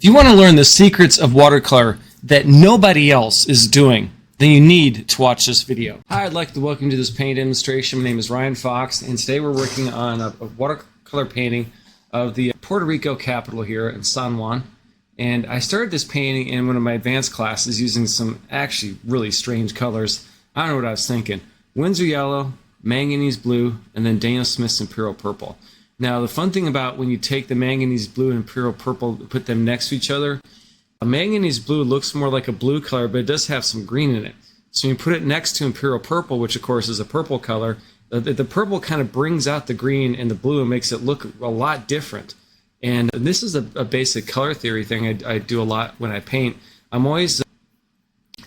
If you want to learn the secrets of watercolor that nobody else is doing, then you need to watch this video. Hi, I'd like to welcome you to this paint demonstration. My name is Ryan Fox, and today we're working on a watercolor painting of the Puerto Rico capital here in San Juan. And I started this painting in one of my advanced classes using some actually really strange colors. I don't know what I was thinking. Winsor yellow, manganese blue, and then Daniel Smith's Imperial purple. Now, the fun thing about when you take the manganese blue and Imperial purple, put them next to each other, a manganese blue looks more like a blue color, but it does have some green in it. So when you put it next to Imperial purple, which of course is a purple color, the purple kind of brings out the green and the blue and makes it look a lot different. And this is a basic color theory thing I do a lot when I paint. I'm always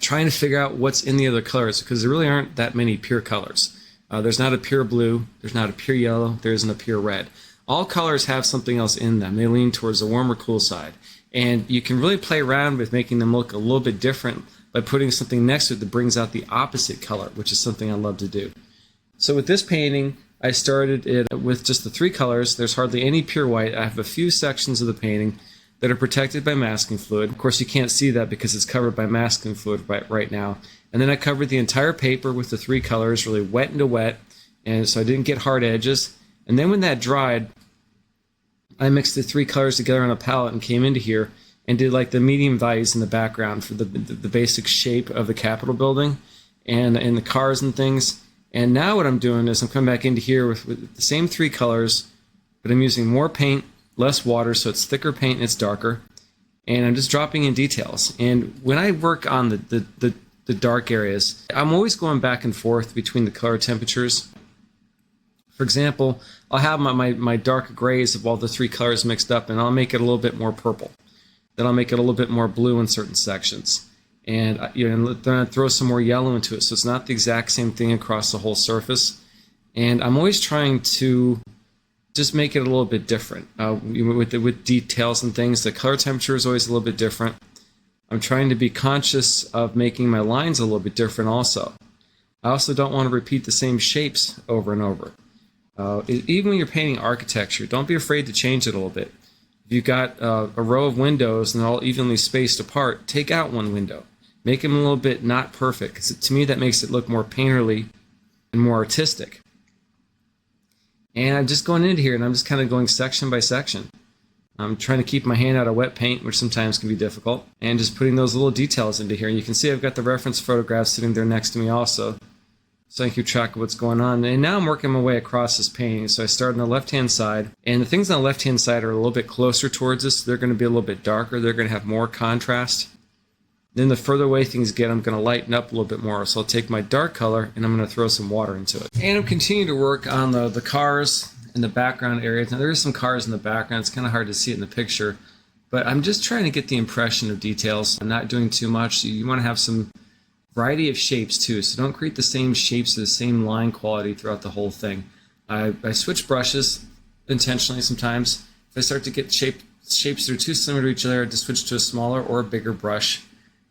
trying to figure out what's in the other colors because there really aren't that many pure colors. There's not a pure blue, there's not a pure yellow, there isn't a pure red. All colors have something else in them. They lean towards the warm or cool side. And you can really play around with making them look a little bit different by putting something next to it that brings out the opposite color, which is something I love to do. So with this painting, I started it with just the three colors. There's hardly any pure white. I have a few sections of the painting that are protected by masking fluid. Of course, you can't see that because it's covered by masking fluid right now. And then I covered the entire paper with the three colors, really wet into wet, and so I didn't get hard edges. And then when that dried, I mixed the three colors together on a palette and came into here and did like the medium values in the background for the basic shape of the Capitol building and the cars and things. And now what I'm doing is I'm coming back into here with the same three colors, but I'm using more paint, less water, so it's thicker paint and it's darker. And I'm just dropping in details. And when I work on the dark areas, I'm always going back and forth between the color temperatures. For example, I'll have my dark grays of all the three colors mixed up, and I'll make it a little bit more purple. Then I'll make it a little bit more blue in certain sections. And then I throw some more yellow into it, so it's not the exact same thing across the whole surface. And I'm always trying to just make it a little bit different. With details and things, the color temperature is always a little bit different. I'm trying to be conscious of making my lines a little bit different also. I also don't want to repeat the same shapes over and over. Even when you're painting architecture, don't be afraid to change it a little bit. If you've got a row of windows and they're all evenly spaced apart, take out one window. Make them a little bit not perfect, because to me that makes it look more painterly and more artistic. And I'm just going into here and I'm just kind of going section by section. I'm trying to keep my hand out of wet paint, which sometimes can be difficult, and just putting those little details into here. And you can see I've got the reference photographs sitting there next to me also, so I can keep track of what's going on. And now I'm working my way across this painting. So I start on the left-hand side, and the things on the left-hand side are a little bit closer towards us. They're going to be a little bit darker. They're going to have more contrast. Then the further away things get, I'm going to lighten up a little bit more. So I'll take my dark color, and I'm going to throw some water into it. And I'm continuing to work on the cars in the background areas. Now there are some cars in the background. It's kind of hard to see it in the picture, but I'm just trying to get the impression of details. I'm not doing too much. You want to have some variety of shapes too, so don't create the same shapes or the same line quality throughout the whole thing. I switch brushes intentionally sometimes. If I start to get shapes that are too similar to each other, I just switch to a smaller or a bigger brush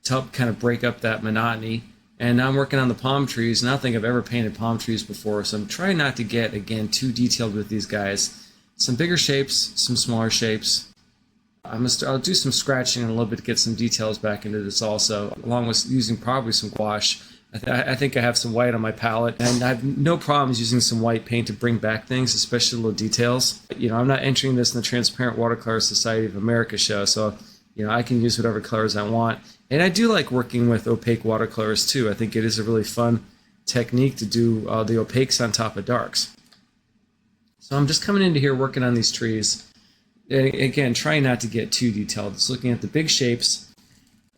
to help kind of break up that monotony. And now I'm working on the palm trees, and I don't think I've ever painted palm trees before, so I'm trying not to get, again, too detailed with these guys. Some bigger shapes, some smaller shapes. I'll do some scratching in a little bit to get some details back into this also, along with using probably some gouache. I think I have some white on my palette, and I have no problems using some white paint to bring back things, especially little details. I'm not entering this in the Transparent Watercolor Society of America show, so I can use whatever colors I want. And I do like working with opaque watercolors too. I think it is a really fun technique to do the opaques on top of darks. So I'm just coming into here working on these trees. And again, trying not to get too detailed. Just looking at the big shapes.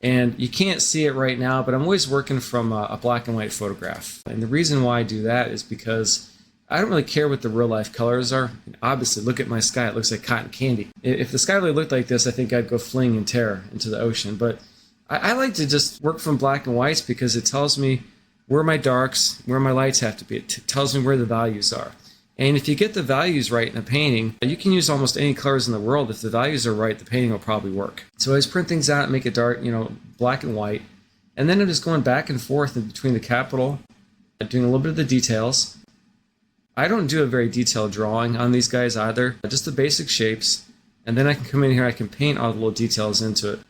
And you can't see it right now, but I'm always working from a black and white photograph. And the reason why I do that is because I don't really care what the real life colors are. Obviously, look at my sky. It looks like cotton candy. If the sky really looked like this, I think I'd go fling and tear into the ocean. But I like to just work from black and whites because it tells me where my darks, where my lights have to be. It tells me where the values are. And if you get the values right in a painting, you can use almost any colors in the world. If the values are right, the painting will probably work. So I just print things out and make it dark, black and white. And then I'm just going back and forth in between the capital, doing a little bit of the details. I don't do a very detailed drawing on these guys either, just the basic shapes. And then I can come in here, I can paint all the little details into it.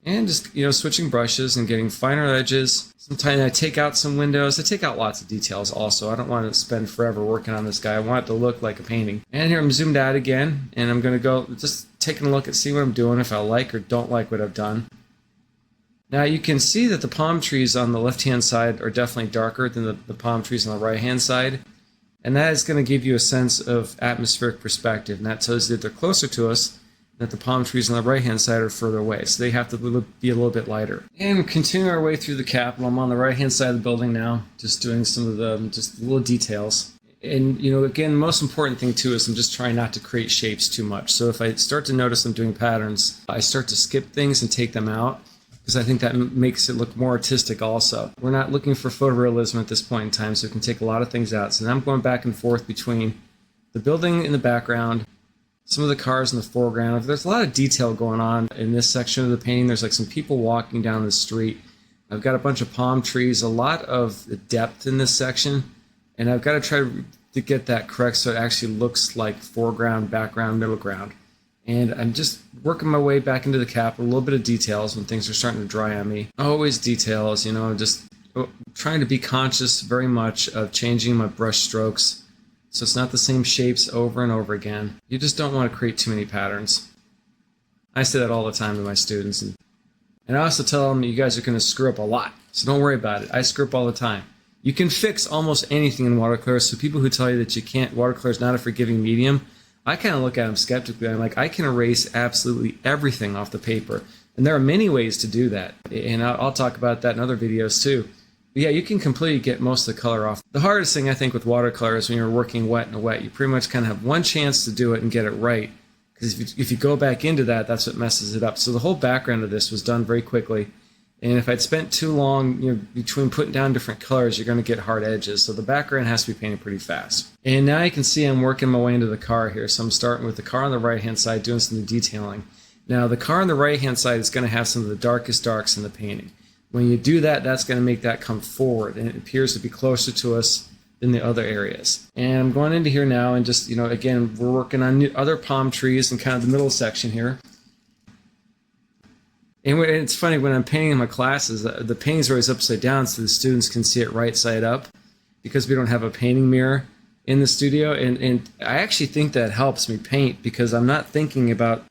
And just, switching brushes and getting finer edges. Sometimes I take out some windows. I take out lots of details also. I don't want to spend forever working on this guy. I want it to look like a painting. And here I'm zoomed out again, and I'm going to go just taking a look and see what I'm doing, if I like or don't like what I've done. Now you can see that the palm trees on the left-hand side are definitely darker than the palm trees on the right-hand side. And that is going to give you a sense of atmospheric perspective. And that tells you that they're closer to us, that the palm trees on the right-hand side are further away. So they have to be a little bit lighter. And continue our way through the Capitol. I'm on the right-hand side of the building now, just doing some of the just little details. And, again, the most important thing, too, is I'm just trying not to create shapes too much. So if I start to notice I'm doing patterns, I start to skip things and take them out, because I think that makes it look more artistic also. We're not looking for photorealism at this point in time, so we can take a lot of things out. So now I'm going back and forth between the building in the background, some of the cars in the foreground. There's a lot of detail going on in this section of the painting. There's like some people walking down the street. I've got a bunch of palm trees, a lot of depth in this section, and I've got to try to get that correct so it actually looks like foreground, background, middle ground. And I'm just working my way back into the Capitol, a little bit of details when things are starting to dry on me. Always details, just trying to be conscious very much of changing my brush strokes so it's not the same shapes over and over again. You just don't want to create too many patterns. I say that all the time to my students. And I also tell them you guys are going to screw up a lot, so don't worry about it. I screw up all the time. You can fix almost anything in watercolor, so people who tell you that you can't, watercolor is not a forgiving medium, I kind of look at them skeptically. I'm like, I can erase absolutely everything off the paper. And there are many ways to do that. And I'll talk about that in other videos too. But yeah, you can completely get most of the color off. The hardest thing I think with watercolor is when you're working wet in a wet, you pretty much kind of have one chance to do it and get it right. Because if you go back into that, that's what messes it up. So the whole background of this was done very quickly. And if I'd spent too long, between putting down different colors, you're going to get hard edges. So the background has to be painted pretty fast. And now you can see I'm working my way into the car here. So I'm starting with the car on the right-hand side, doing some detailing. Now the car on the right-hand side is going to have some of the darkest darks in the painting. When you do that, that's going to make that come forward, and it appears to be closer to us than the other areas. And I'm going into here now, and just, again, we're working on other palm trees in kind of the middle section here. And it's funny, when I'm painting in my classes, the paintings are always upside down so the students can see it right side up, because we don't have a painting mirror in the studio. And I actually think that helps me paint, because I'm not thinking about,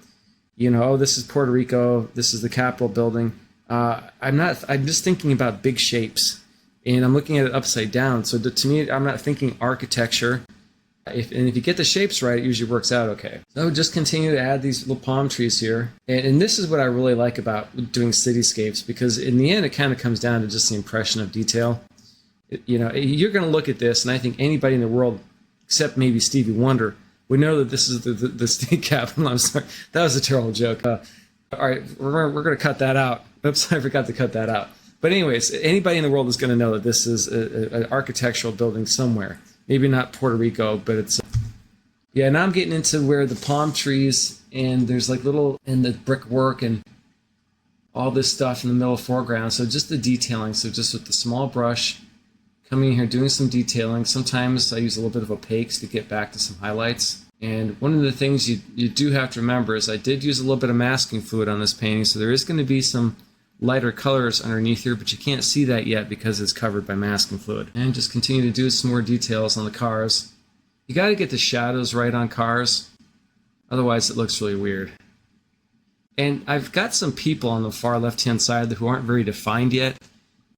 oh, this is Puerto Rico, this is the Capitol building. I'm just thinking about big shapes, and I'm looking at it upside down. So to me, I'm not thinking architecture. If you get the shapes right, it usually works out okay. So just continue to add these little palm trees here. And this is what I really like about doing cityscapes, because in the end, it kind of comes down to just the impression of detail. You're going to look at this, and I think anybody in the world, except maybe Stevie Wonder, would know that this is the state capitol. I'm sorry, that was a terrible joke. All right, we're going to cut that out. Oops, I forgot to cut that out. But anyways, anybody in the world is going to know that this is an architectural building somewhere. Maybe not Puerto Rico, but it's... Yeah, now I'm getting into where the palm trees, and there's like little, and the brickwork and all this stuff in the middle foreground. So just the detailing. So just with the small brush, coming in here, doing some detailing. Sometimes I use a little bit of opaques to get back to some highlights. And one of the things you do have to remember is I did use a little bit of masking fluid on this painting, so there is going to be some lighter colors underneath here, but you can't see that yet because it's covered by masking fluid. And just continue to do some more details on the cars. You got to get the shadows right on cars, otherwise it looks really weird. And I've got some people on the far left-hand side who aren't very defined yet,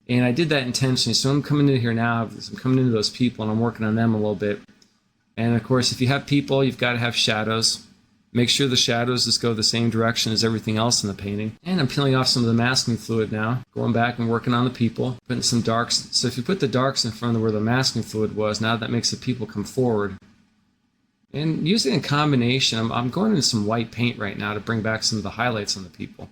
and I did that intentionally. So I'm coming in here now, I'm coming into those people, and I'm working on them a little bit. And of course, if you have people, you've got to have shadows. Make sure the shadows just go the same direction as everything else in the painting. And I'm peeling off some of the masking fluid now, going back and working on the people, putting some darks. So if you put the darks in front of where the masking fluid was, now that makes the people come forward. And using a combination, I'm going into some white paint right now to bring back some of the highlights on the people.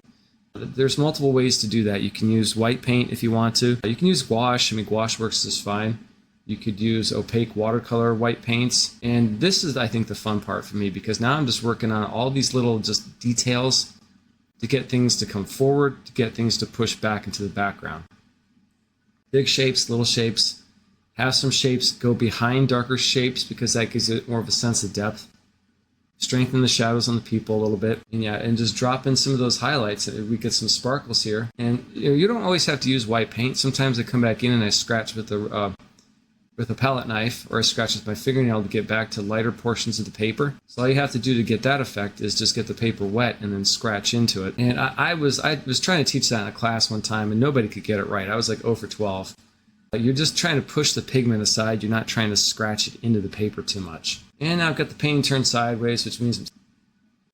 There's multiple ways to do that. You can use white paint if you want to. You can use gouache. I mean, gouache works just fine. You could use opaque watercolor white paints. And this is, I think, the fun part for me, because now I'm just working on all these little just details to get things to come forward, to get things to push back into the background. Big shapes, little shapes. Have some shapes go behind darker shapes, because that gives it more of a sense of depth. strengthen the shadows on the people a little bit, and yeah, and just drop in some of those highlights. We get some sparkles here, and you don't always have to use white paint. Sometimes I come back in and I scratch with a palette knife, or I scratch with my fingernail to get back to lighter portions of the paper. So all you have to do to get that effect is just get the paper wet and then scratch into it. And I was trying to teach that in a class one time, and nobody could get it right. I was like 0 for 12. You're just trying to push the pigment aside. You're not trying to scratch it into the paper too much. And now I've got the painting turned sideways, which means I'm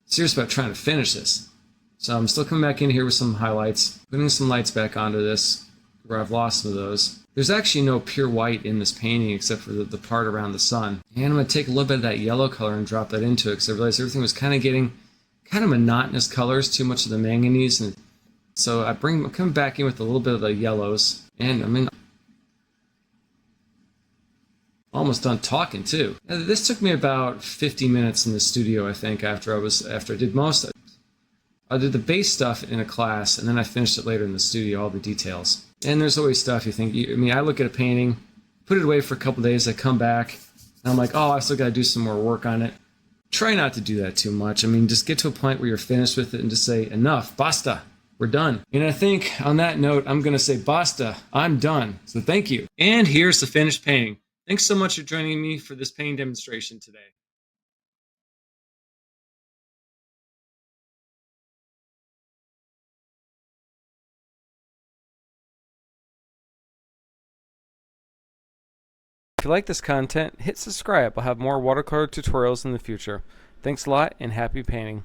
serious about trying to finish this. So I'm still coming back in here with some highlights, putting some lights back onto this where I've lost some of those. There's actually no pure white in this painting except for the part around the sun. And I'm going to take a little bit of that yellow color and drop that into it because I realized everything was kind of getting kind of monotonous colors, too much of the manganese. And so I'm coming back in with a little bit of the yellows. And I'm almost done talking too. This took me about 50 minutes in the studio, I think, after I did most. I did the base stuff in a class, and then I finished it later in the studio, all the details. And there's always stuff you think, I look at a painting, put it away for a couple days, I come back, and I'm like, oh, I still got to do some more work on it. Try not to do that too much. Just get to a point where you're finished with it and just say, enough, basta, we're done. And I think on that note, I'm going to say, basta, I'm done. So thank you. And here's the finished painting. Thanks so much for joining me for this painting demonstration today. If you like this content, hit subscribe. I'll have more watercolor tutorials in the future. Thanks a lot and happy painting.